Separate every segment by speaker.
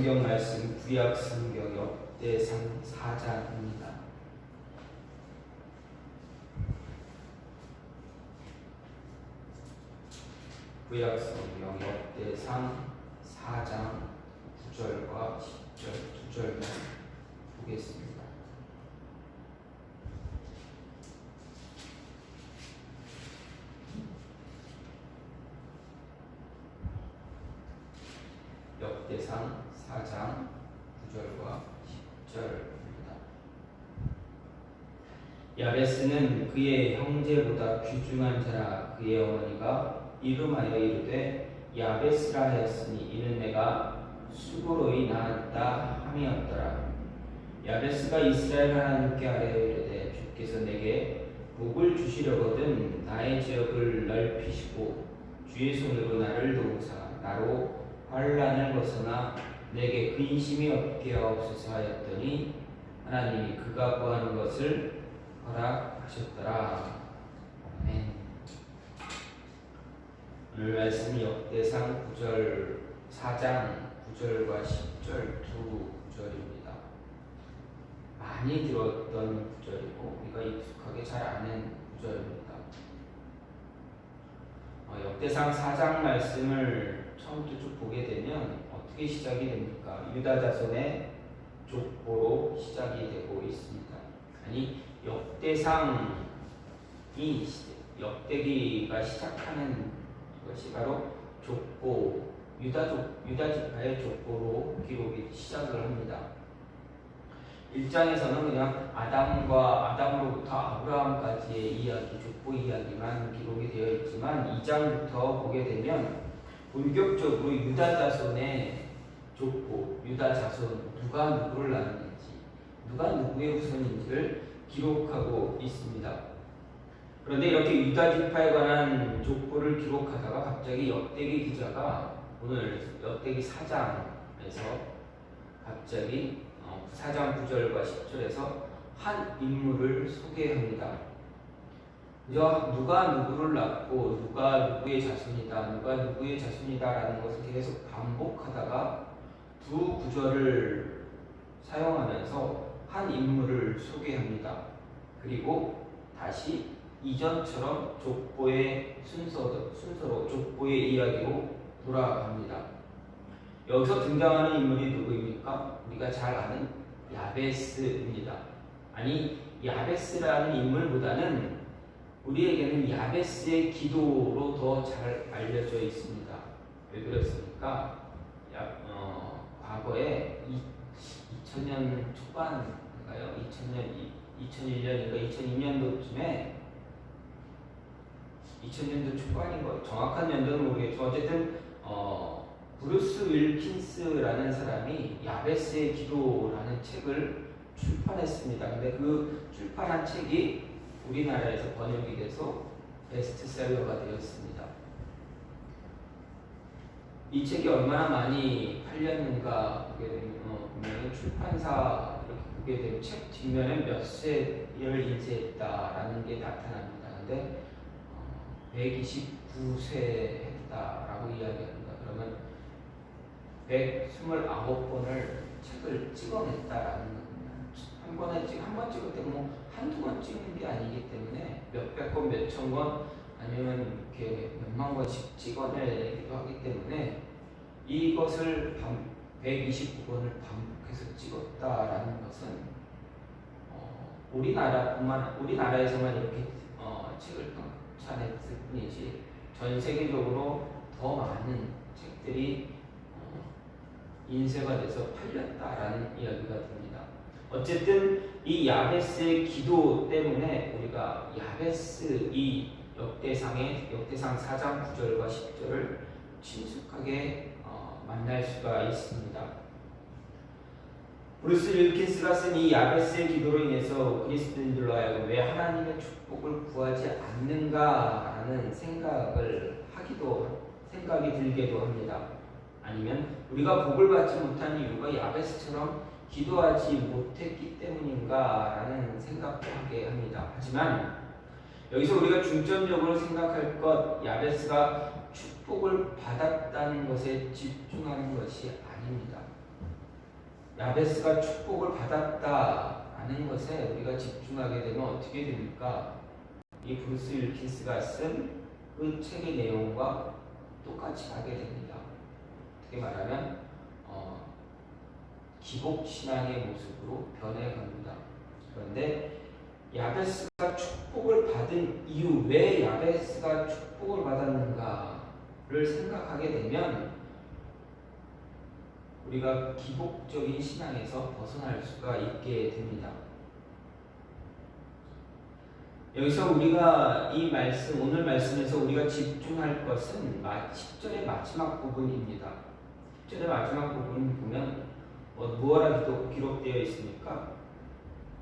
Speaker 1: 성경 말씀 구약 성경 역대상 4장입니다. 구약 성경 역대상 4장 9절과 10절 두 절만 보겠습니다. 역대상 4장 9절과 10절입니다. 야베스는 그의 형제보다 귀중한 자라. 그의 어머니가 이름하여 이르되 야베스라 하였으니 이는 내가 수고로이 낳았다 함이었더라. 야베스가 이스라엘 하나님께 아뢰어 이르되 주께서 내게 복을 주시려거든 나의 지역을 넓히시고 주의 손으로 나를 도우사 나로 환난을 벗어나 내게 근심이 없게 하옵소서 하였더니 하나님이 그가 구하는 것을 허락하셨더라. 아멘. 오늘 말씀 역대상 4장 9절과 10절 두 구절입니다. 많이 들었던 구절이고 우리가 익숙하게 잘 아는 구절입니다. 역대상 4장 말씀을 처음부터 쭉 보게 되면 어떻게 시작이 됩니까? 유다 자손의 족보로 시작이 되고 있습니다. 아니 역대상이 역대기가 시작하는 것이 바로 족보, 유다 지파의 족보로 기록이 시작을 합니다. 1장에서는 그냥 아담으로부터 아브라함까지의 이야기, 족보 이야기만 기록이 되어 있지만 2장부터 보게 되면 본격적으로 유다 자손의 족보, 유다 자손 누가 누구를 낳았는지, 누가 누구의 후손인지를 기록하고 있습니다. 그런데 이렇게 유다 지파에 관한 족보를 기록하다가 갑자기 역대기 기자가 오늘 역대기 4장에서 갑자기 4장 9절과 10절에서 한 인물을 소개합니다. 누가 누구를 낳고 누가 누구의 자손이다, 누가 누구의 자손이다라는 것을 계속 반복하다가 두 구절을 사용하면서 한 인물을 소개합니다. 그리고 다시 이전처럼 족보의 순서로 족보의 이야기로 돌아갑니다. 여기서 등장하는 인물이 누구입니까? 우리가 잘 아는 야베스입니다. 아니 야베스라는 인물보다는 우리에게는 야베스의 기도로 더 잘 알려져 있습니다. 왜 그렇습니까? 과거에 2000년 초반인가요? 2001년인가 2002년도쯤에 2000년도 초반인 거 정확한 연도는 모르겠지만 어쨌든 브루스 윌킨스라는 사람이 야베스의 기도라는 책을 출판했습니다. 근데 그 출판한 책이 우리나라에서 번역이 돼서 베스트셀러가 되었습니다. 이 책이 얼마나 많이 팔렸는가 보게 되면 출판사 이렇게 보게 되면 책 뒷면에 몇 세를 인쇄했다라는 게 나타납니다. 근데 129세 했다라고 이야기합니다. 그러면 129번을 책을 찍어냈다라는 겁니다. 한 번 찍을 때 한두 번 찍는 게 아니기 때문에 몇백 건, 몇천 건 아니면 이렇게 몇만 권씩 찍어내기도 하기 때문에 이것을 129번을 반복해서 찍었다라는 것은 우리나라에서만 이렇게 책을 쫓아냈을 뿐이지 전 세계적으로 더 많은 책들이 인쇄가 돼서 팔렸다라는 이야기가 됩니다. 어쨌든 이 야베스의 기도 때문에 우리가 야베스 이 역대상 4장 9절과 10절을 친숙하게 만날 수가 있습니다. 브루스 윌킨스가 쓴 이 야베스의 기도로 인해서 그리스도인들로 하여금 왜 하나님의 축복을 구하지 않는가라는 생각이 들기도 합니다. 아니면 우리가 복을 받지 못한 이유가 야베스처럼 기도하지 못했기 때문인가라는 생각도 하게 합니다. 하지만 여기서 우리가 중점적으로 생각할 것, 야베스가 축복을 받았다는 것에 집중하는 것이 아닙니다. 야베스가 축복을 받았다라는 것에 우리가 집중하게 되면 어떻게 됩니까? 이 브루스 윌킨스가 쓴 그 책의 내용과 똑같이 가게 됩니다. 어떻게 말하면 기복 신앙의 모습으로 변해갑니다. 그런데 야베스가 축복을 받은 이유, 왜 야베스가 축복을 받았는가를 생각하게 되면 우리가 기복적인 신앙에서 벗어날 수가 있게 됩니다. 여기서 우리가 이 말씀, 오늘 말씀에서 우리가 집중할 것은 10절의 마지막 부분입니다. 10절의 마지막 부분을 보면 무엇라 기록되어 있습니까?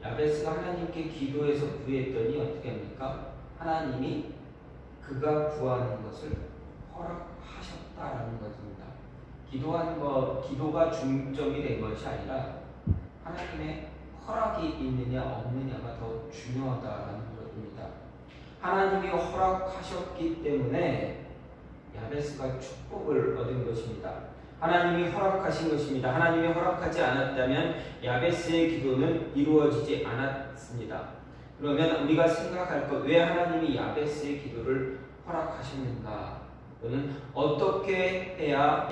Speaker 1: 야베스가 하나님께 기도해서 구했더니 어떻게 합니까? 하나님이 그가 구하는 것을 허락하셨다라는 것입니다. 기도가 중점이 된 것이 아니라 하나님의 허락이 있느냐 없느냐가 더 중요하다라는 것입니다. 하나님이 허락하셨기 때문에 야베스가 축복을 얻은 것입니다. 하나님이 허락하신 것입니다. 하나님이 허락하지 않았다면 야베스의 기도는 이루어지지 않았습니다. 그러면 우리가 생각할 것, 왜 하나님이 야베스의 기도를 허락하셨는가? 또는 어떻게 해서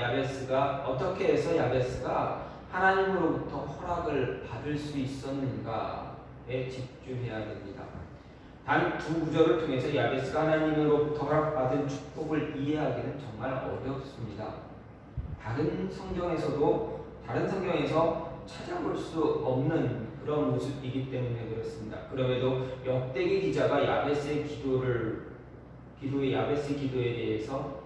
Speaker 1: 야베스가 하나님으로부터 허락을 받을 수 있었는가에 집중해야 됩니다. 단 두 구절을 통해서 야베스가 하나님으로부터 허락받은 축복을 이해하기는 정말 어렵습니다. 다른 성경에서 찾아볼 수 없는 그런 모습이기 때문에 그렇습니다. 그럼에도 역대기 기자가 야베스의 기도에 대해서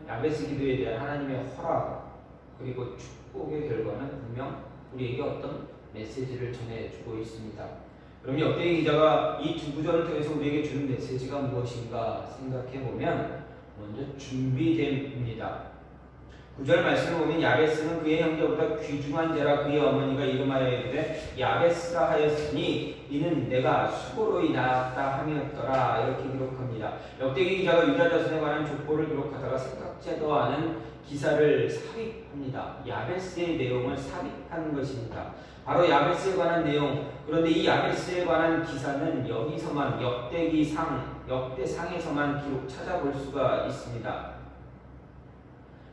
Speaker 1: 야베스 기도에 대한 하나님의 허락 그리고 축복의 결과는 분명 우리에게 어떤 메시지를 전해주고 있습니다. 그럼 역대기 기자가 이 두 구절을 통해서 우리에게 주는 메시지가 무엇인가 생각해보면 먼저 준비됨입니다. 9절 말씀을 보면 야베스는 그의 형제보다 귀중한 자라 그의 어머니가 이름하여 이르되 야베스라 하였으니 이는 내가 수고로 인하였다 함이었더라 이렇게 기록합니다. 역대기 기자가 유다 자손에 관한 족보를 기록하다가 생각지도 않은 기사를 삽입합니다. 야베스의 내용을 삽입한 것입니다. 바로 야베스에 관한 내용. 그런데 이 야베스에 관한 기사는 여기서만 역대상에서만 찾아볼 수가 있습니다.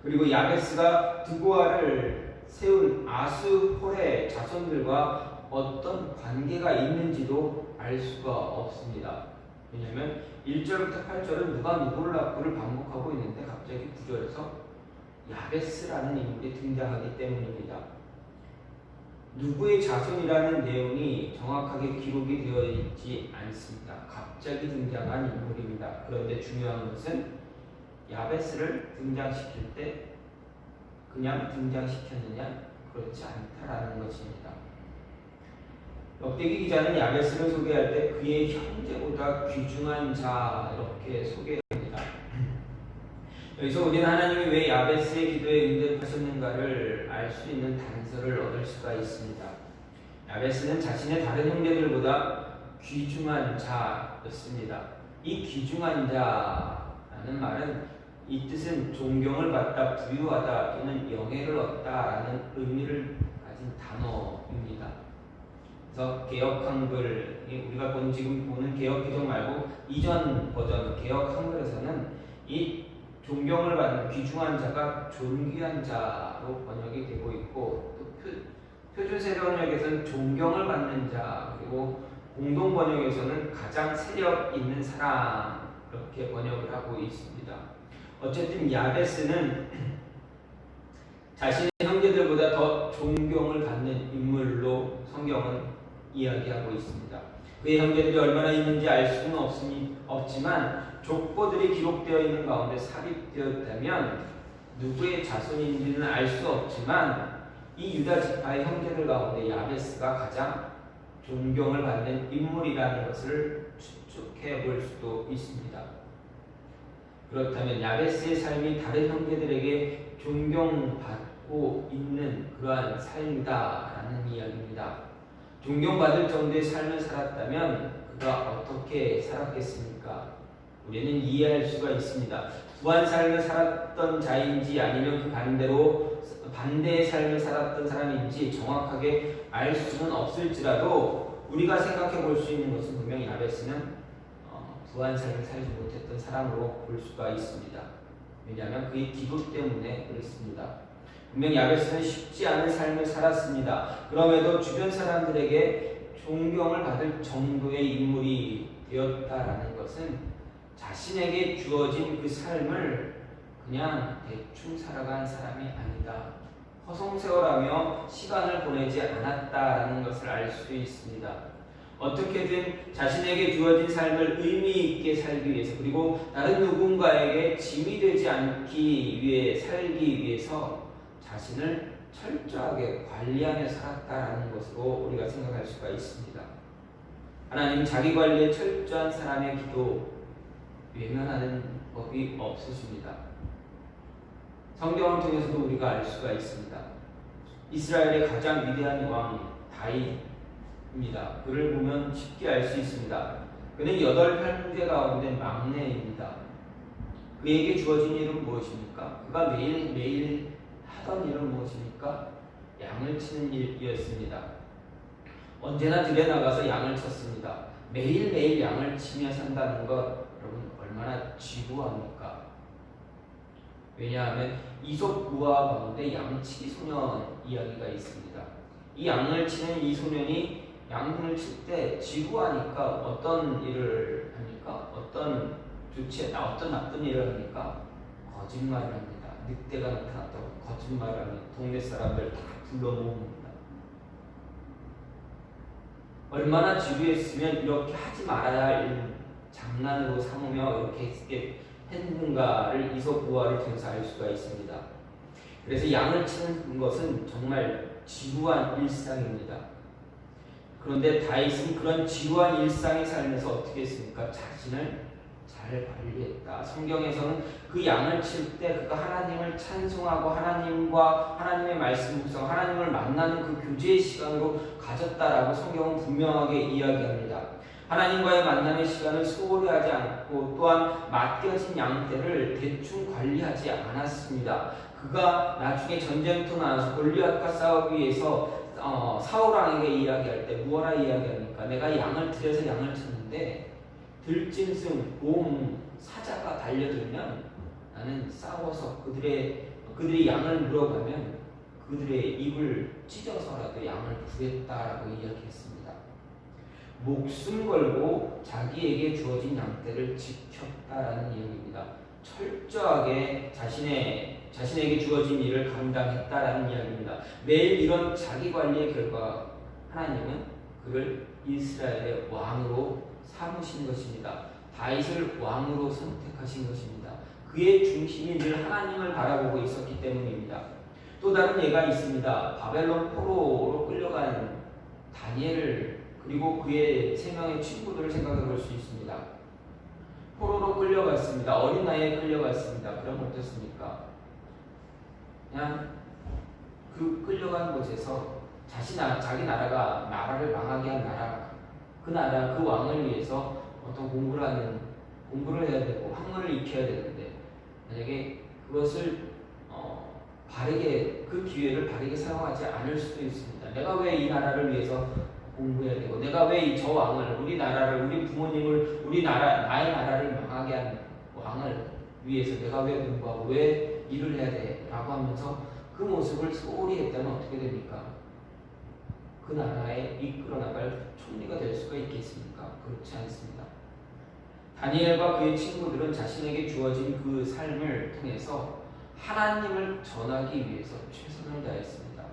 Speaker 1: 그리고 야베스가 드보아를 세운 아수홀의 자손들과 어떤 관계가 있는지도 알 수가 없습니다. 왜냐하면 1절부터 8절은 누가 누구를 낳고를 반복하고 있는데 갑자기 9절에서 야베스라는 인물이 등장하기 때문입니다. 누구의 자손이라는 내용이 정확하게 기록이 되어 있지 않습니다. 갑자기 등장한 인물입니다. 그런데 중요한 것은 야베스를 등장시킬 때 그냥 등장시켰느냐? 그렇지 않다라는 것입니다. 역대기 기자는 야베스를 소개할 때 그의 형제보다 귀중한 자 이렇게 소개합니다. 여기서 우리는 하나님이 왜 야베스의 기도에 응답하셨는가를 알 수 있는 단서를 얻을 수가 있습니다. 야베스는 자신의 다른 형제들보다 귀중한 자였습니다. 이 귀중한 자라는 말은 이 뜻은 존경을 받다, 부유하다 또는 영예를 얻다라는 의미를 가진 단어입니다. 그래서 개역 한글, 우리가 지금 보는 개역 개정 말고 이전 버전 개역 한글에서는 이 존경을 받는 귀중한 자가 존귀한 자로 번역이 되고 있고, 또 표준 세번역에서는 존경을 받는 자, 그리고 공동 번역에서는 가장 세력 있는 사람 이렇게 번역을 하고 있습니다. 어쨌든 야베스는 자신의 형제들보다 더 존경을 받는 인물로 성경은 이야기하고 있습니다. 그의 형제들이 얼마나 있는지 알 수는 없지만 족보들이 기록되어 있는 가운데 삽입되었다면 누구의 자손인지는 알 수 없지만 이 유다 지파의 형제들 가운데 야베스가 가장 존경을 받는 인물이라는 것을 추측해 볼 수도 있습니다. 그렇다면 야베스의 삶이 다른 형제들에게 존경받고 있는 그러한 삶이다라는 이야기입니다. 존경받을 정도의 삶을 살았다면 그가 어떻게 살았겠습니까? 우리는 이해할 수가 있습니다. 부한 삶을 살았던 자인지 아니면 그 반대로 반대의 삶을 살았던 사람인지 정확하게 알 수는 없을지라도 우리가 생각해 볼 수 있는 것은 분명히 야베스는 부한 삶을 살지 못했던 사람으로 볼 수가 있습니다. 왜냐하면 그의 기도 때문에 그렇습니다. 분명 야베스는 쉽지 않은 삶을 살았습니다. 그럼에도 주변 사람들에게 존경을 받을 정도의 인물이 되었다라는 것은 자신에게 주어진 그 삶을 그냥 대충 살아간 사람이 아니다. 허송세월하며 시간을 보내지 않았다라는 것을 알 수 있습니다. 어떻게든 자신에게 주어진 삶을 의미 있게 살기 위해서 그리고 다른 누군가에게 짐이 되지 않기 위해 살기 위해서 자신을 철저하게 관리하며 살았다라는 것으로 우리가 생각할 수가 있습니다. 하나님 자기 관리에 철저한 사람의 기도 외면하는 법이 없으십니다. 성경을 통해서도 우리가 알 수가 있습니다. 이스라엘의 가장 위대한 왕 다윗입니다. 그를 보면 쉽게 알 수 있습니다. 그는 8형제 가운데 막내입니다. 그에게 주어진 일은 무엇입니까? 그가 매일매일 하던 일은 무엇입니까? 양을 치는 일이었습니다. 언제나 들에 나가서 양을 쳤습니다. 매일매일 양을 치며 산다는 것 여러분 얼마나 지루합니까? 왜냐하면 이솝 구화 가운데 양치기 소년 이야기가 있습니다. 이 양을 치는 이 소년이 양을 칠 때 지루하니까 어떤 일을 합니까? 어떤 나쁜 일을 합니까? 거짓말을 합니다. 늑대가 나타났다고 거짓말을 하면 동네 사람들 다 불러 모읍니다. 얼마나 지루했으면 이렇게 하지 말아야 할 장난으로 삼으며 이렇게 했는가를 이솝 구화를 통해서 알 수가 있습니다. 그래서 양을 치는 것은 정말 지루한 일상입니다. 그런데 다윗은 그런 지루한 일상의 삶에서 어떻게 했습니까? 자신을 잘 관리했다. 성경에서는 그 양을 칠 때 그가 하나님을 찬송하고 하나님과 하나님의 말씀 묵상, 하나님을 만나는 그 교제의 시간으로 가졌다라고 성경은 분명하게 이야기합니다. 하나님과의 만남의 시간을 소홀히 하지 않고 또한 맡겨진 양떼를 대충 관리하지 않았습니다. 그가 나중에 전쟁터 나와서 골리앗과 싸우기 위해서 사울왕에게 이야기할 때 무엇라 이야기합니까? 내가 양을 들여서 양을 쳤는데 들짐승, 곰, 사자가 달려들면 나는 싸워서 그들의 양을 물어가면 그들의 입을 찢어서라도 양을 구했다라고 이야기했습니다. 목숨 걸고 자기에게 주어진 양떼를 지켰다라는 이야기입니다. 철저하게 자신에게 주어진 일을 감당했다라는 이야기입니다. 매일 이런 자기 관리의 결과 하나님은 그를 이스라엘의 왕으로 삼으신 것입니다. 다윗을 왕으로 선택하신 것입니다. 그의 중심이 늘 하나님을 바라보고 있었기 때문입니다. 또 다른 예가 있습니다. 바벨론 포로로 끌려간 다니엘을 그리고 그의 3명의 친구들을 생각해 볼 수 있습니다. 포로로 끌려갔습니다. 어린 나이에 끌려갔습니다. 그럼 어떻습니까? 그냥 그 끌려간 곳에서 자기 나라를 망하게 한 나라, 그 왕을 위해서 어떤 공부를 해야 되고 학문을 익혀야 되는데 만약에 그것을 그 기회를 바르게 사용하지 않을 수도 있습니다. 내가 왜 이 나라를 위해서 공부해야 되고 내가 왜 저 왕을 우리 부모님을 나의 나라를 망하게 한 왕을 위해서 내가 왜 공부하고 왜 일을 해야 돼 라고 하면서 그 모습을 소홀히 했다면 어떻게 됩니까? 그 나라에 이끌어 나갈 총리가 될 수가 있겠습니까? 그렇지 않습니다. 다니엘과 그의 친구들은 자신에게 주어진 그 삶을 통해서 하나님을 전하기 위해서 최선을 다했습니다.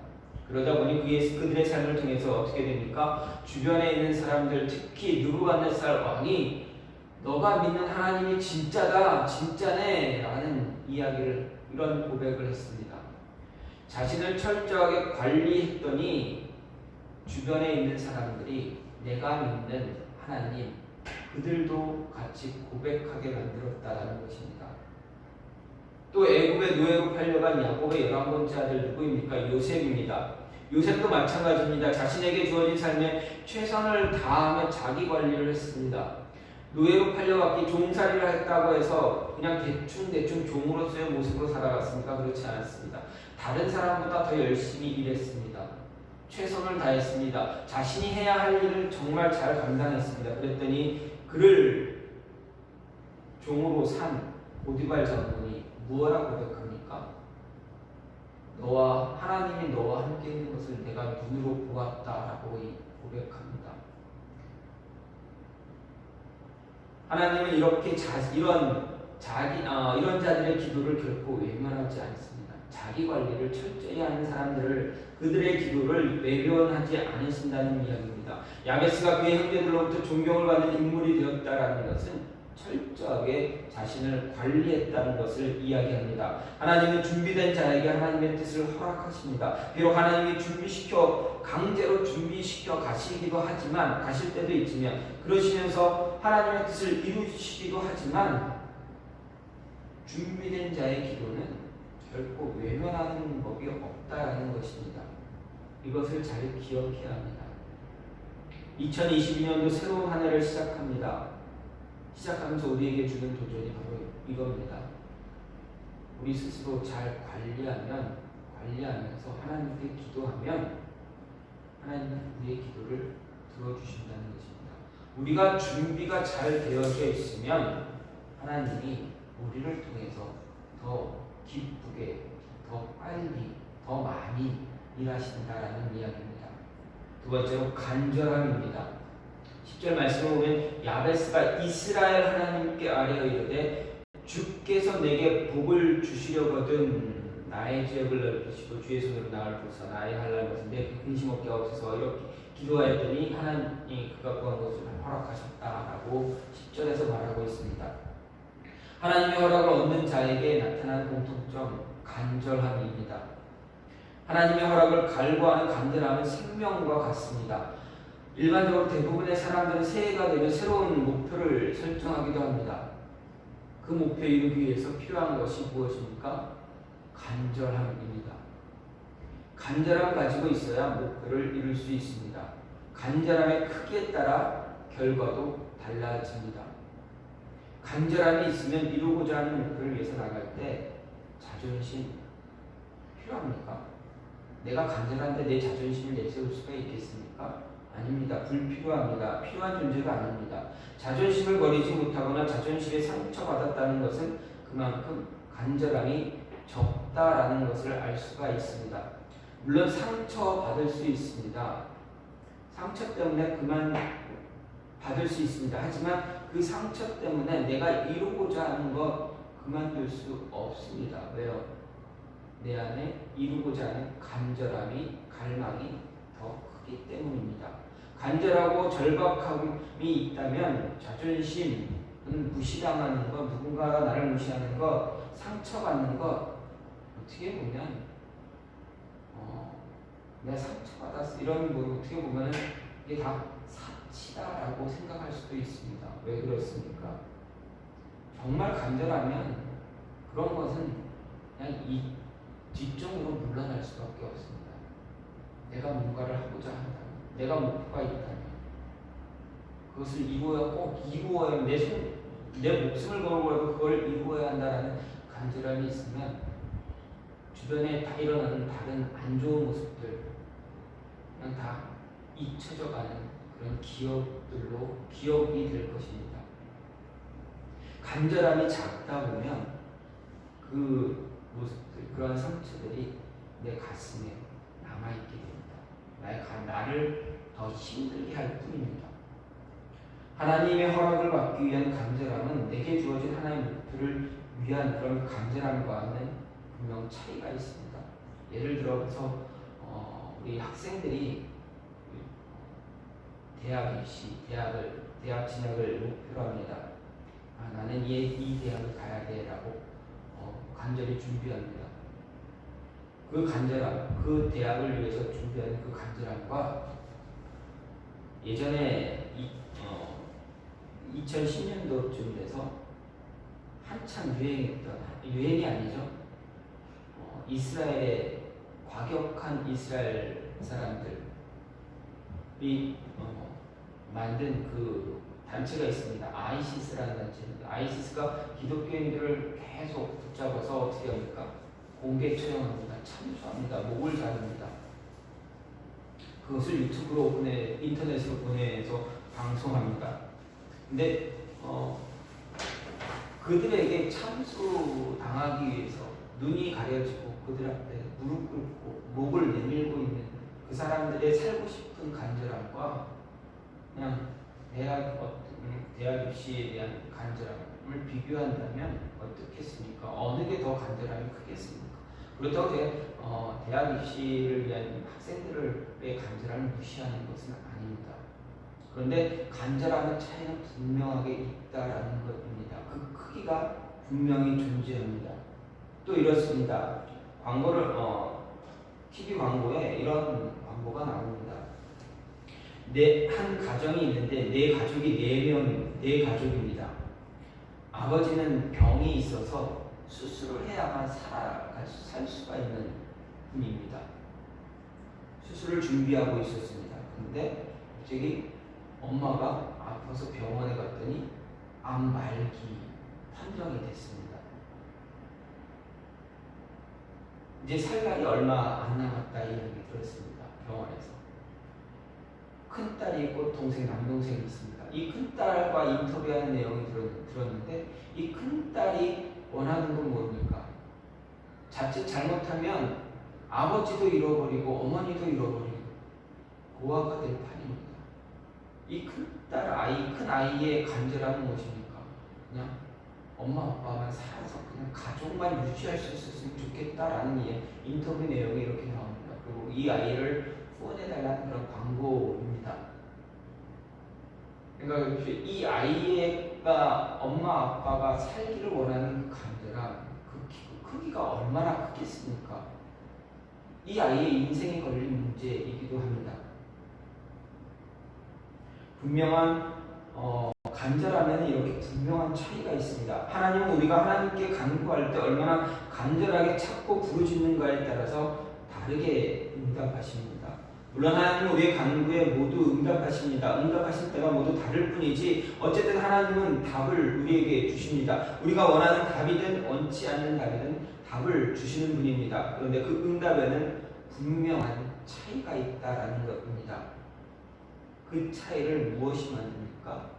Speaker 1: 그러다 보니 그들의 삶을 통해서 어떻게 됩니까? 주변에 있는 사람들, 특히 느부갓네살 왕이 너가 믿는 하나님이 진짜다, 진짜네 라는 이런 고백을 했습니다. 자신을 철저하게 관리했더니 주변에 있는 사람들이 내가 믿는 하나님, 그들도 같이 고백하게 만들었다라는 것입니다. 또 애굽의 노예로 팔려간 야곱의 11번째 아들 누구입니까? 요셉입니다. 요셉도 마찬가지입니다. 자신에게 주어진 삶에 최선을 다하며 자기 관리를 했습니다. 노예로 팔려갔기 종살이를 했다고 해서 그냥 대충 종으로서의 모습으로 살아갔습니까? 그렇지 않았습니다. 다른 사람보다 더 열심히 일했습니다. 최선을 다했습니다. 자신이 해야 할 일을 정말 잘 감당했습니다. 그랬더니 그를 종으로 산 보디발 장군이 무엇라고 고백합니까? 하나님이 너와 함께 있는 것을 내가 눈으로 보았다라고 고백합니다. 하나님은 이런 자들의 기도를 결코 외면하지 않습니다. 자기 관리를 철저히 하는 사람들을 그들의 기도를 외면하지 않으신다는 이야기입니다. 야베스가 그의 형제들로부터 존경을 받는 인물이 되었다라는 것은 철저하게 자신을 관리했다는 것을 이야기합니다. 하나님은 준비된 자에게 하나님의 뜻을 허락하십니다. 비록 하나님이 강제로 준비시켜 가시기도 하지만, 가실 때도 있지만, 그러시면서 하나님의 뜻을 이루시기도 하지만, 준비된 자의 기도는 결코 외면하는 법이 없다라는 것입니다. 이것을 잘 기억해야 합니다. 2022년도 새로운 한 해를 시작하면서 우리에게 주는 도전이 바로 이겁니다. 우리 스스로 잘 관리하면서 하나님께 기도하면 하나님은 우리의 기도를 들어주신다는 것입니다. 우리가 준비가 잘 되어져 있으면 하나님이 우리를 통해서 더 기쁘게, 더 빨리, 더 많이 일하신다라는 이야기입니다. 두 번째로 간절함입니다. 10절 말씀을 보면 야베스가 이스라엘 하나님께 아뢰어 이르되 주께서 내게 복을 주시려거든 나의 지역을 넓히시고 주의 손으로 나를 보사 나의 할랄 것은 내 근심 없게 하옵소서. 이렇게 기도하였더니 하나님이 그가 구한 것을 허락하셨다라고 10절에서 말하고 있습니다. 하나님의 허락을 얻는 자에게 나타나는 공통점, 간절함입니다. 하나님의 허락을 갈구하는 간절함은 생명과 같습니다. 일반적으로 대부분의 사람들은 새해가 되면 새로운 목표를 설정하기도 합니다. 그 목표에 이르기 위해서 필요한 것이 무엇입니까? 간절함입니다. 간절함 가지고 있어야 목표를 이룰 수 있습니다. 간절함의 크기에 따라 결과도 달라집니다. 간절함이 있으면 이루고자 하는 목표를 위해서 나갈 때 자존심 필요합니까? 내가 간절한데 내 자존심을 내세울 수가 있겠습니까? 아닙니다. 불필요합니다. 필요한 존재가 아닙니다. 자존심을 버리지 못하거나 자존심에 상처받았다는 것은 그만큼 간절함이 적다라는 것을 알 수가 있습니다. 물론 상처받을 수 있습니다. 상처 때문에 받을 수 있습니다. 하지만 그 상처 때문에 내가 이루고자 하는 것 그만둘 수 없습니다. 왜요? 내 안에 이루고자 하는 간절함이, 갈망이 더 크기 때문입니다. 간절하고 절박함이 있다면 자존심은 무시당하는 것, 누군가가 나를 무시하는 것, 상처받는 것, 어떻게 보면 내가 상처받았어 이런 거 어떻게 보면 이게 다 사치다라고 생각할 수도 있습니다. 왜 그렇습니까? 정말 간절하면 그런 것은 그냥 이 뒷정으로 물러날 수밖에 없습니다. 내가 뭔가를 하고자 한다면, 내가 목표가 있다면 그것을 꼭 이루어야 내 목숨을 걸고라도 그걸 이루어야 한다는 간절함이 있으면 주변에 다 일어나는 다른 안 좋은 모습들 그냥 다 잊혀져 가는 그런 기억이 될 것입니다. 간절함이 작다 보면 그 모습들, 그런 상처들이 내 가슴에 남아있게 됩니다. 나를 더 힘들게 할 뿐입니다. 하나님의 허락을 받기 위한 간절함은 내게 주어진 하나님의 목표를 위한 그런 간절함과는 분명 차이가 있습니다. 예를 들어서 우리 학생들이 대학 진학을 목표로 합니다. 나는 이 대학을 가야 돼라고 간절히 준비합니다. 그 간절함, 그 대학을 위해서 준비하는 그 간절함과 예전에 2010년도쯤 돼서 한참 유행이 아니죠. 이스라엘의 과격한 이스라엘 사람들이 만든 그 단체가 있습니다. 아이시스라는 단체입니다. 아이시스가 기독교인들을 계속 붙잡아서 어떻게 합니까? 공개 처형합니다. 참수합니다. 목을 자릅니다. 그것을 유튜브로 인터넷으로 보내서 방송합니다. 근데 그들에게 참수 당하기 위해서 눈이 가려지고 그들 앞에 무릎 꿇고 목을 내밀고 있는 그 사람들의 살고 싶은 간절함과 그냥 대학 입시에 대한 간절함을 비교한다면 어떻겠습니까? 어느 게 더 간절함이 크겠습니까? 그렇다고 대학 입시를 위한 학생들의 간절함을 무시하는 것은 아닙니다. 그런데 간절함의 차이는 분명하게 있다라는 것입니다. 그 크기가 분명히 존재합니다. 또 이렇습니다. TV 광고에 이런 광고가 나옵니다. 한 가정이 있는데 내 가족이 4가족입니다. 아버지는 병이 있어서 수술을 해야만 살 수가 있는 분입니다. 수술을 준비하고 있었습니다. 근데 갑자기 엄마가 아파서 병원에 갔더니 암 말기 판정이 됐습니다. 이제 살 날이 얼마 안 남았다 이 얘기 들었습니다. 병원에서. 큰딸이 있고 남동생이 있습니다. 이 큰딸과 인터뷰하는 내용이 들었는데 이 큰딸이 원하는 건 뭡니까? 자칫 잘못하면 아버지도 잃어버리고 어머니도 잃어버리고 고아가 될 판입니다. 이 큰 아이의 간절함은 무엇입니까? 그냥 엄마 아빠만 살아서 그냥 가족만 유지할 수 있었으면 좋겠다라는 인터뷰 내용이 이렇게 나옵니다. 그리고 이 아이를 후원해달라는 그런 광고입니다. 그러니까 이 아이가 엄마 아빠가 살기를 원하는 그 간절함, 그 크기가 얼마나 크겠습니까? 이 아이의 인생에 걸린 문제이기도 합니다. 분명한 간절함에는 이렇게 분명한 차이가 있습니다. 하나님은 우리가 하나님께 간구할 때 얼마나 간절하게 찾고 부르짖는가에 따라서 다르게 응답하십니다. 물론 하나님은 우리의 간구에 모두 응답하십니다. 응답하실 때가 모두 다를 뿐이지 어쨌든 하나님은 답을 우리에게 주십니다. 우리가 원하는 답이든 원치 않는 답이든 답을 주시는 분입니다. 그런데 그 응답에는 분명한 차이가 있다라는 것입니다. 그 차이를 무엇이 만듭니까?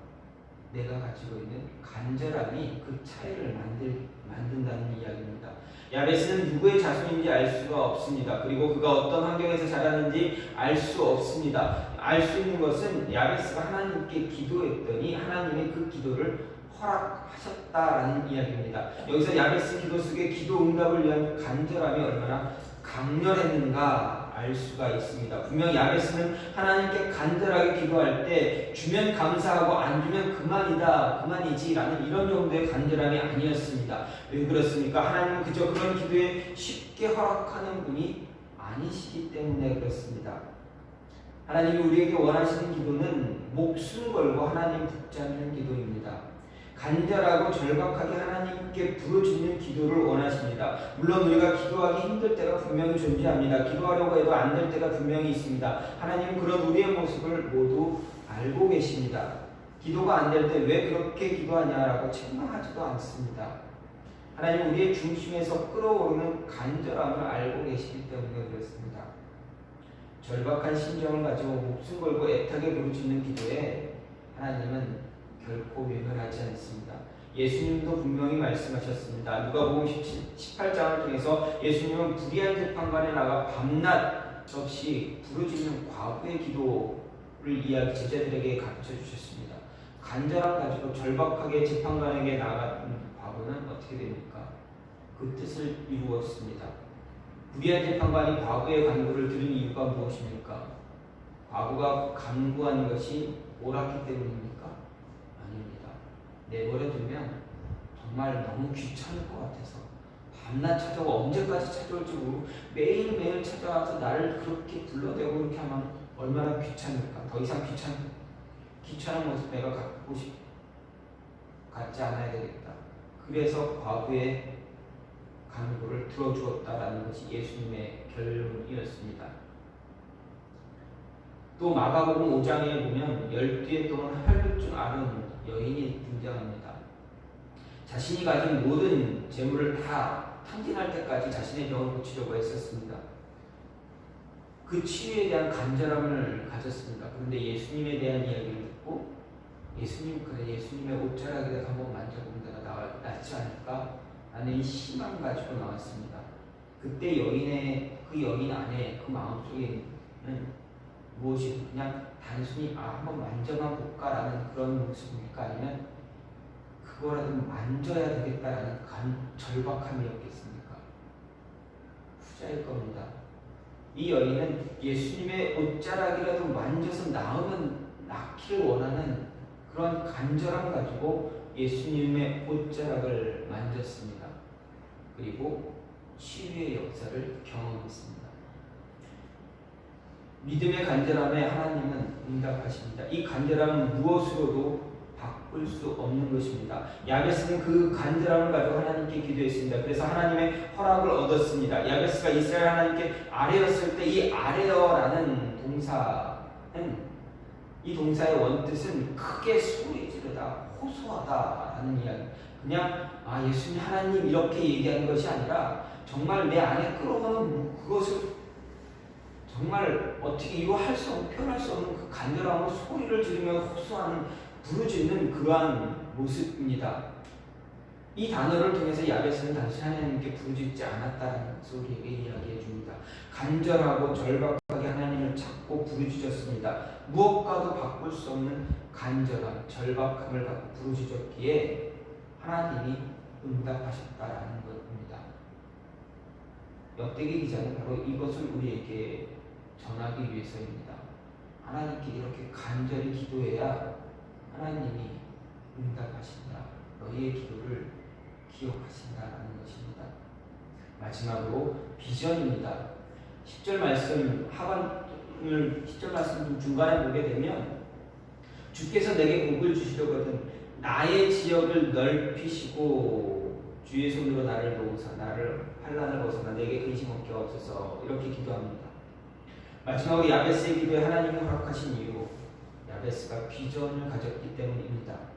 Speaker 1: 내가 가지고 있는 간절함이 그 차이를 만든다는 이야기입니다. 야베스는 누구의 자손인지 알 수가 없습니다. 그리고 그가 어떤 환경에서 자랐는지 알 수 없습니다. 알 수 있는 것은 야베스가 하나님께 기도했더니 하나님이 그 기도를 허락하셨다라는 이야기입니다. 여기서 야베스 기도 속에 기도 응답을 위한 간절함이 얼마나 강렬했는가 알 수가 있습니다. 분명 야베스는 하나님께 간절하게 기도할 때 주면 감사하고 안 주면 그만이지 라는 이런 정도의 간절함이 아니었습니다. 왜 그렇습니까? 하나님은 그저 그런 기도에 쉽게 허락하는 분이 아니시기 때문에 그렇습니다. 하나님이 우리에게 원하시는 기도는 목숨 걸고 하나님 붙잡는 기도입니다. 간절하고 절박하게 하나님께 부르짖는 기도를 원하십니다. 물론 우리가 기도하기 힘들 때가 분명히 존재합니다. 기도하려고 해도 안 될 때가 분명히 있습니다. 하나님은 그런 우리의 모습을 모두 알고 계십니다. 기도가 안 될 때 왜 그렇게 기도하냐라고 책망하지도 않습니다. 하나님은 우리의 중심에서 끓어오르는 간절함을 알고 계시기 때문에 그렇습니다. 절박한 심정을 가지고 목숨 걸고 애타게 부르짖는 기도에 하나님은 결코 외면하지 않습니다. 예수님도 분명히 말씀하셨습니다. 누가복음 18장을 통해서 예수님은 불의한 재판관에 나가 밤낮 없이 부르짖는 과부의 기도를 제자들에게 가르쳐 주셨습니다. 간절함 가지고 절박하게 재판관에게 나간 과부는 어떻게 됩니까? 그 뜻을 이루었습니다. 불의한 재판관이 과부의 간구를 들은 이유가 무엇입니까? 과부가 간구한 것이 옳았기 때문입니까? 아닙니다. 내버려두면 정말 너무 귀찮을 것 같아서 밤낮 찾아오고 언제까지 찾아올지 모르고 매일매일 찾아와서 나를 그렇게 불러대고 그렇게 하면 얼마나 귀찮을까. 더 이상 귀찮은 모습 내가 갖지 않아야 되겠다. 그래서 과부의 간구를 들어주었다라는 것이 예수님의 결론이었습니다. 또 마가복음 5장에 보면 12해 동안 혈루증 앓은 여인이 등장합니다. 자신이 가진 모든 재물을 다 탕진할 때까지 자신의 병을 고치려고 했었습니다. 그 치유에 대한 간절함을 가졌습니다. 그런데 예수님에 대한 이야기를 듣고 예수님의 옷자락에 한번 만져보면 내가 낫지 않을까? 라는 이 희망 가지고 나왔습니다. 그때 그 여인 안에 그 마음속에는 무엇이 그냥 단순히 한번 만져만 볼까라는 그런 모습입니까? 아니면 그거라도 만져야 되겠다라는 절박함이었겠습니까? 후자일 겁니다. 이 여인은 예수님의 옷자락이라도 만져서 낫기를 원하는 그런 간절함 가지고 예수님의 옷자락을 만졌습니다. 그리고 치유의 역사를 경험했습니다. 믿음의 간절함에 하나님은 응답하십니다. 이 간절함은 무엇으로도 바꿀 수 없는 것입니다. 야베스는 그 간절함을 가지고 하나님께 기도했습니다. 그래서 하나님의 허락을 얻었습니다. 야베스가 이스라엘 하나님께 아뢰었을 때 이 아뢰어라는 이 동사의 원뜻은 크게 소리 지르다, 호소하다라는 이야기. 그냥 예수님 하나님 이렇게 얘기하는 것이 아니라 정말 내 안에 끌어오는 그것을 정말 어떻게 표현할 수 없는 그 간절함으로 소리를 지르며 호소하는 부르짖는 그러한 모습입니다. 이 단어를 통해서 야베스는 당시 하나님께 부르짖지 않았다는 것을 우리에게 이야기해 줍니다. 간절하고 절박하게 하나님을 찾고 부르짖었습니다. 무엇과도 바꿀 수 없는 간절함, 절박함을 갖고 부르짖었기에 하나님이 응답하셨다라는 것입니다. 역대기 기자는 바로 이것을 우리에게 전하기 위해서입니다. 하나님께 이렇게 간절히 기도해야 하나님이 응답하신다. 너희의 기도를 기억하신다라는 것입니다. 마지막으로 비전입니다. 10절 말씀 하반을 10절 말씀 중간에 보게 되면 주께서 내게 복을 주시려거든 나의 지역을 넓히시고 주의 손으로 나를 도우사 나를 환난을 벗어나 내게 근심 없게 하옵소서 이렇게 기도합니다. 마지막으로 야베스의 기도에 하나님이 허락하신 이유 야베스가 비전을 가졌기 때문입니다.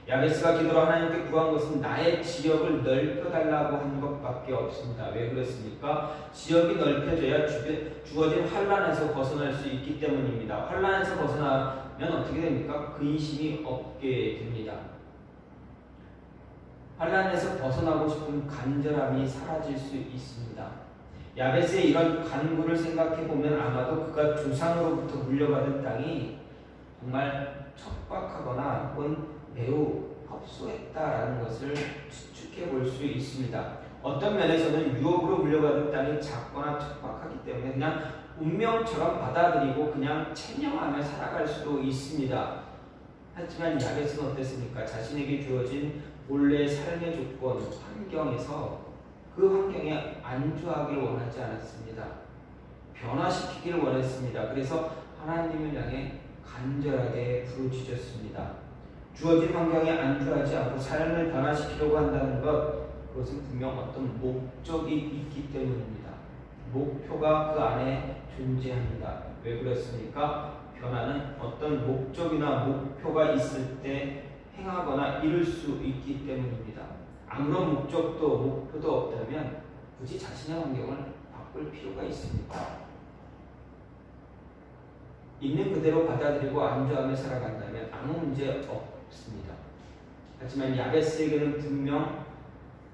Speaker 1: 야베스가 기도로 하나님께 구한 것은 나의 지역을 넓혀달라고 한 것밖에 없습니다. 왜 그렇습니까? 지역이 넓혀져야 주어진 환난에서 벗어날 수 있기 때문입니다. 환난에서 벗어나면 어떻게 됩니까? 근심이 없게 됩니다. 환난에서 벗어나고 싶은 간절함이 사라질 수 있습니다. 야베스의 이런 간구를 생각해 보면 아마도 그가 조상으로부터 물려받은 땅이 정말 척박하거나 혹은 매우 협소했다라는 것을 추측해 볼 수 있습니다. 어떤 면에서는 유업으로 물려받은 땅이 작거나 척박하기 때문에 그냥 운명처럼 받아들이고 그냥 체념하며 살아갈 수도 있습니다. 하지만 야베스는 어땠습니까? 자신에게 주어진 본래의 삶의 조건, 환경에서 그 환경에 안주하기를 원하지 않았습니다. 변화시키기를 원했습니다. 그래서 하나님을 향해 간절하게 부르짖었습니다. 주어진 환경에 안주하지 않고 삶을 변화시키려고 한다는 것, 그것은 분명 어떤 목적이 있기 때문입니다. 목표가 그 안에 존재합니다. 왜 그렇습니까? 변화는 어떤 목적이나 목표가 있을 때 행하거나 이룰 수 있기 때문입니다. 아무런 목적도 목표도 없다면 굳이 자신의 환경을 바꿀 필요가 있습니까? 있는 그대로 받아들이고 안주하며 살아간다면 아무 문제 없습니다. 하지만 야베스에게는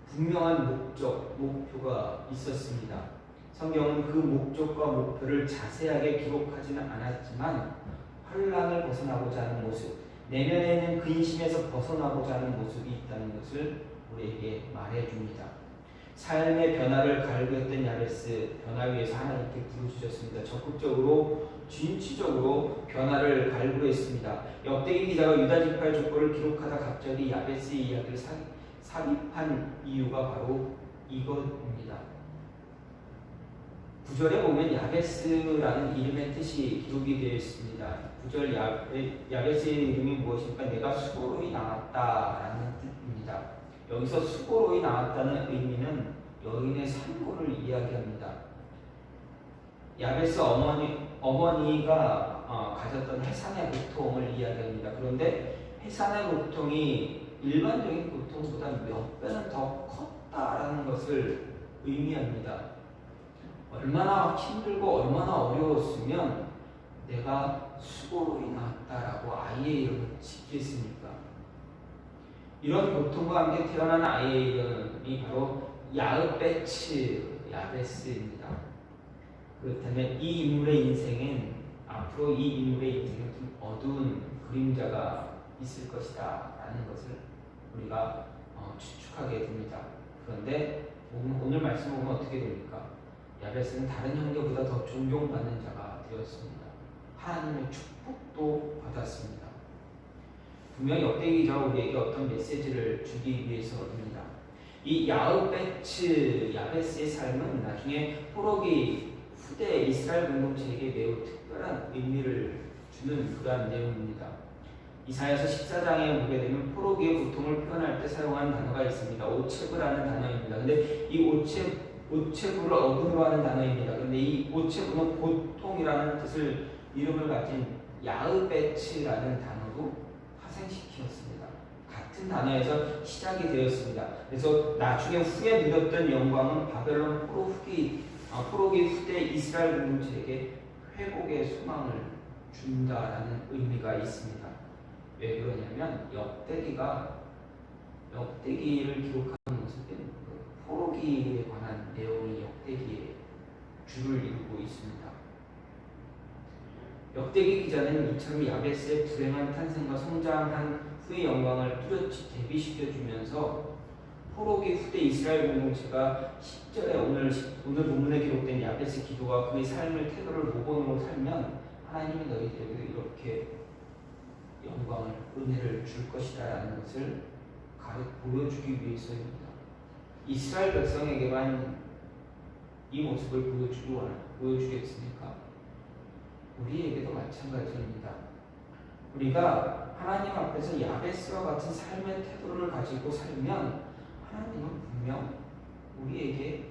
Speaker 1: 분명한 목표가 있었습니다. 성경은 그 목적과 목표를 자세하게 기록하지는 않았지만 환난을 벗어나고자 하는 모습, 내면에는 근심에서 벗어나고자 하는 모습이 있다는 것을 우리에게 말해줍니다. 삶의 변화를 갈구했던 야베스, 변화 위해서 하나님께 부르짖었습니다. 적극적으로 진취적으로 변화를 갈구했습니다. 역대기 기자가 유다 지파의 족보를 기록하다 갑자기 야베스의 이야기를 삽입한 이유가 바로 이것입니다. 9절에 보면 야베스라는 이름의 뜻이 기록이 되어 있습니다. 9절 야베스의 이름이 무엇입니까? 내가 수고로이 나왔다라는 뜻입니다. 여기서 수고로이 나왔다는 의미는 여인의 산고를 이야기합니다. 야베스 어머니가 가졌던 해산의 고통을 이야기합니다. 그런데 해산의 고통이 일반적인 고통보다 몇 배는 더 컸다라는 것을 의미합니다. 얼마나 힘들고 얼마나 어려웠으면 내가 수고로 인하였다라고 아이의 이름을 짓겠습니까? 이런 고통과 함께 태어난 아이의 이름이 바로 야흐베츠 야베스입니다. 그렇다면 이 인물의 인생은 앞으로 이 인물의 인생은 좀 어두운 그림자가 있을 것이다 라는 것을 우리가 추측하게 됩니다. 그런데 오늘 말씀 보면 어떻게 됩니까? 야베스는 다른 형제보다 더 존경받는 자가 되었습니다. 하나님의 축복도 받았습니다. 분명히 역대기 기자가 우리에게 어떤 메시지를 주기 위해서입니다. 이 야흐베츠 야베스의 삶은 나중에 포로기 후대 이스라엘 공동체에게 매우 특별한 의미를 주는 그러한 내용입니다. 이사야서 14장에 보게 되면 포로기의 고통을 표현할 때 사용하는 단어가 있습니다. 오체브라는 단어입니다. 근데 이 오체브를 어근으로 하는 단어입니다. 근데 이 오체브는 고통이라는 뜻을 이름을 가진 야흐베츠라는 단어로 파생시켰습니다. 같은 단어에서 시작이 되었습니다. 그래서 나중에 후에 누렸던 영광은 바벨론 포로기 후대 이스라엘 공동체에게 회복의 소망을 준다라는 의미가 있습니다. 왜 그러냐면 역대기를 기록하는 모습은 포로기에 관한 내용이 역대기의 줄을 이루고 있습니다. 역대기 기자는 이처럼 야베스의 불행한 탄생과 성장한 후의 영광을 뚜렷이 대비시켜주면서 포로기 후대 이스라엘 공동체가 10절에 오늘 본문에 기록된 야베스 기도와 그의 삶을 태도를 모범으로 살면 하나님이 너희들에게 이렇게 영광을 은혜를 줄 것이다 라는 것을 보여주기 위해서입니다. 이스라엘 백성에게만 이 모습을 보여주겠습니까? 우리에게도 마찬가지입니다. 우리가 하나님 앞에서 야베스와 같은 삶의 태도를 가지고 살면 하나님은 분명 우리에게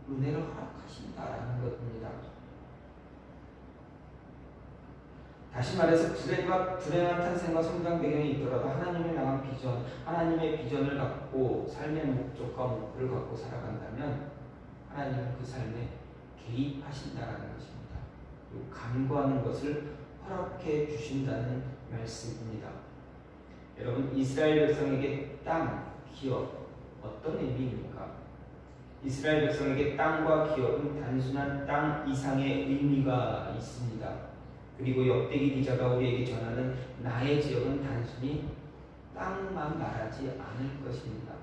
Speaker 1: 은혜를 허락하신다라는 것입니다. 다시 말해서 불행한 탄생과 성장 배경이 있더라도 하나님을 향한 비전, 하나님의 비전을 갖고 삶의 목적과 목표를 갖고 살아간다면 하나님은 그 삶에 개입하신다라는 것입니다. 그리고 간구하는 것을 허락해 주신다는 말씀입니다. 여러분, 이스라엘 백성에게 땅, 기업 어떤 의미입니까? 이스라엘 백성에게 땅과 기업은 단순한 땅 이상의 의미가 있습니다. 그리고 역대기 기자가 우리에게 전하는 나의 지역은 단순히 땅만 말하지 않을 것입니다.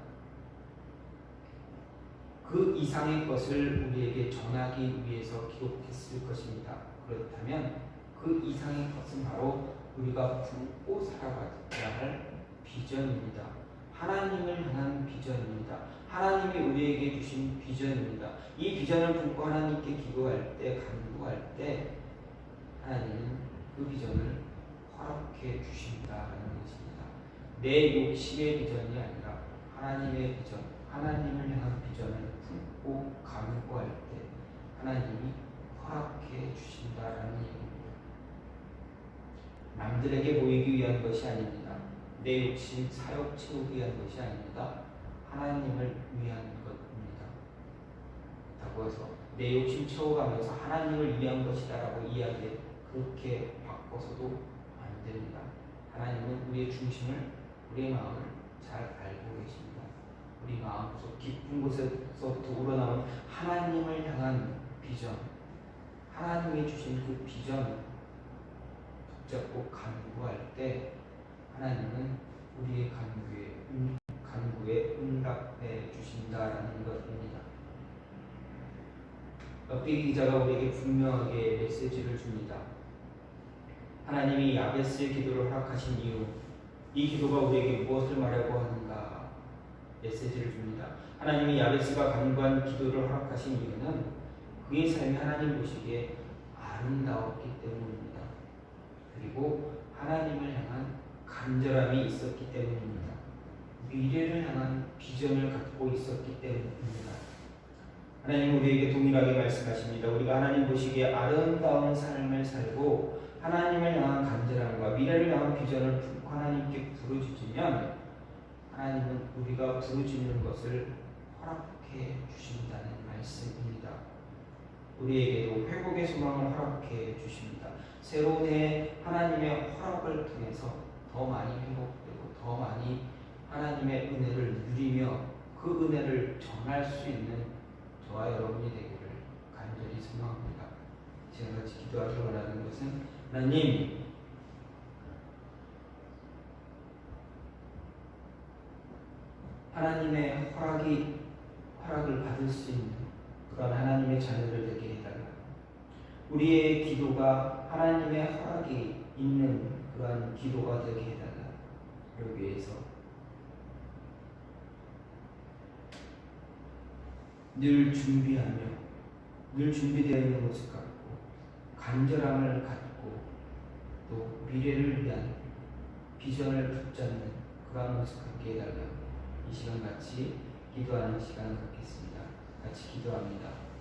Speaker 1: 그 이상의 것을 우리에게 전하기 위해서 기록했을 것입니다. 그렇다면 그 이상의 것은 바로 우리가 품고 살아가야 할 비전입니다. 하나님을 향한 비전입니다. 하나님이 우리에게 주신 비전입니다. 이 비전을 품고 하나님께 기도할 때, 간구할 때 하나님은 그 비전을 허락해 주신다는 것입니다. 내 욕심의 비전이 아니라 하나님의 비전, 하나님을 향한 비전을 품고 간구할 때 하나님이 허락해 주신다는 얘기입니다. 남들에게 보이기 위한 것이 아닙니다. 내 욕심, 사욕 채우기 위한 것이 아닙니다. 하나님을 위한 것입니다. 그렇다고 해서 내 욕심 채워가면서 하나님을 위한 것이다라고 이야기해 그렇게 바꿔서도 안 됩니다. 하나님은 우리의 중심을, 우리의 마음을 잘 알고 계십니다. 우리 마음속 깊은 곳에서부터 우러나온 하나님을 향한 비전, 하나님이 주신 그 비전 붙잡고 간구할 때 하나님은 우리의 간구에 응답해 주신다라는 것입니다. 역대기 기자가 우리에게 분명하게 메시지를 줍니다. 하나님이 야베스의 기도를 허락하신 이유, 이 기도가 우리에게 무엇을 말하고 하는가 메시지를 줍니다. 하나님이 야베스가 간구한 기도를 허락하신 이유는 그의 삶이 하나님 보시기에 아름다웠기 때문입니다. 그리고 하나님을 향한 간절함이 있었기 때문입니다. 미래를 향한 비전을 갖고 있었기 때문입니다. 하나님 우리에게 동일하게 말씀하십니다. 우리가 하나님 보시기에 아름다운 삶을 살고 하나님을 향한 간절함과 미래를 향한 비전을 품고 하나님께 부르짖으면 하나님은 우리가 부르짖는 것을 허락해 주신다는 말씀입니다. 말씀입니다. 우리에게도 회복의 소망을 허락해 주십니다. 새로운 해 하나님의 허락을 통해서 더 많이 회복되고 더 많이 하나님의 은혜를 누리며 그 은혜를 전할 수 있는 저와 여러분이 되기를 간절히 소망합니다. 제가 같이 기도하기 원하는 것은 하나님, 하나님의 허락을 받을 수 있는 그런 하나님의 자녀들 되게 해달라. 우리의 기도가 하나님의 허락이 있는 그런 기도가 되게 해달라. 를 위해서 늘 준비하며 늘 준비되어 있는 모습 갖고 간절함을 갖고 또 미래를 위한 비전을 붙잡는 그런 모습 갖게 해달라. 이 시간 같이 기도하는 시간을 갖겠습니다. 같이 기도합니다.